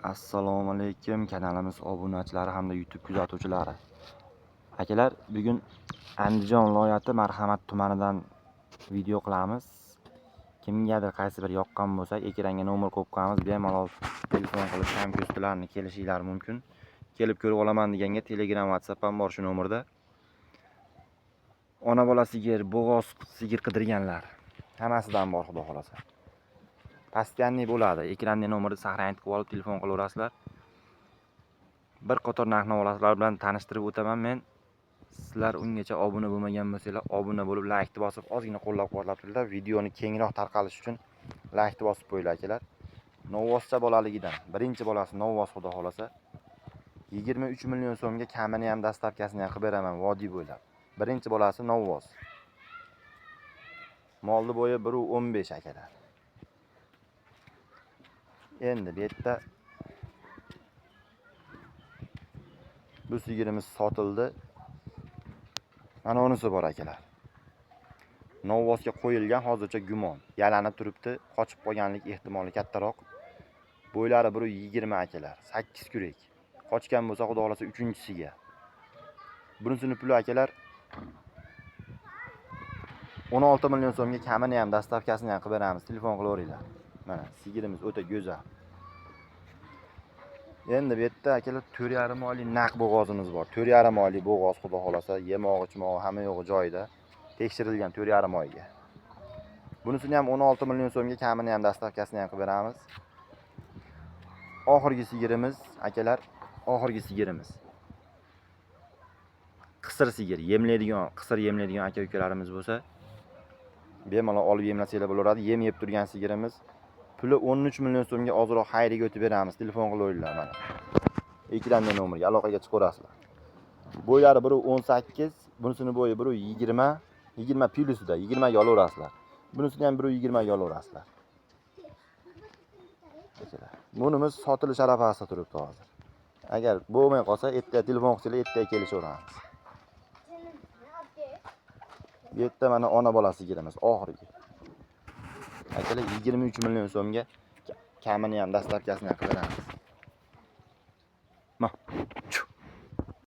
Assalomu alaykum kanalimiz obunachilari hamda YouTube kuzatuvchilari. Akalar, bugun Andijon viloyati Marhamat tumanidan video qilamiz. Kimgadir qaysi bir yoqqan bo'lsa, ekranga nomer qo'yib qo'yamiz. Bemalol telefon qilib hamkasblarni kelishinglar mumkin. Kelib ko'rib olaman deganga Telegram, WhatsApp ham bor shu nomerda. Ona bola sigir, bo'g'oz sigir qidirganlar hammasidan bor, xudo xolasa. Pastganlik bo'ladi. Ekranda nomerni saqlanib olib telefon qilaverasizlar. Bir qator narx-navolar bilan tanishtirib o'taman men. Sizlar ungacha obuna bo'lmagan bo'lsanglar, obuna bo'lib, like bosib, ozgina qo'llab-quvvatlab turinglar. Videoni kengroq tarqalishi uchun like bosib qo'yinglar akalar. Novvoscha bolaligidan, birinchi bolasi novvos xudo xolasa. 23 million so'mga kamini ham dastavkasini ham qilib beraman vodiy bo'ylab. Birinchi bolasi novvos. Molni bo'yi 1.15 akalar. Endi bu yerda bu sigirimiz sotildi. Mana unisi bor akalar. Novvosga qo'yilgan hozircha gumon. Yalanib turibdi, qochib qolganlik ehtimoli kattaroq. Bo'ylari 1.20 akalar, 8 kurak. Qochgan bo'lsa xudo xolasa 3-chisiga. Bunisini puli akalar 16 million so'mga kamini ham dastavkasini ham qilib beramiz. Telefon qilaveringlar. Mana sigirimiz o'ta go'zal. Endi bu yerda akalar 4,5 oylik naq bo'g'ozimiz bor. 4,5 oylik bo'g'oz xudo xolasa, yemog'i, chimog'i hamma yo'g'i joyida. Tekshirilgan 4,5 oyga. Bunisini ham 16 million so'mga kamini ham dastavkasini ham qilib beramiz. Oxirgi sigirimiz akalar, oxirgi sigirimiz. Qisir sigir, yemlaydigan, qisir yemlaydigan aka-ukalarimiz bo'lsa, bemalol olib yemlasanglar bo'laveradi. Yem yeb turgan sigirimiz. Puli 13 million so'mga ozroq xayriga o'tib beramiz. Telefon qilaveringlar mana. Ekranda nomerga aloqaga chiqaverasizlar. Bo'ylari 1.18, bunisini bo'yi 1.20, 20 plyusida, 20 ga olaverasizlar. Bunisini ham 1.20 ga olaverasizlar. Bunimiz sotilish arafasida turibdi hozir. Agar bo'lmay qolsa, ertaga telefon qilsanglar, ertaga kelishaveramiz. Bu yerda mana ona bola sigirimiz oxirgi. Akalar 23 million so'mga kamini ham dastavkasini ham qilamiz.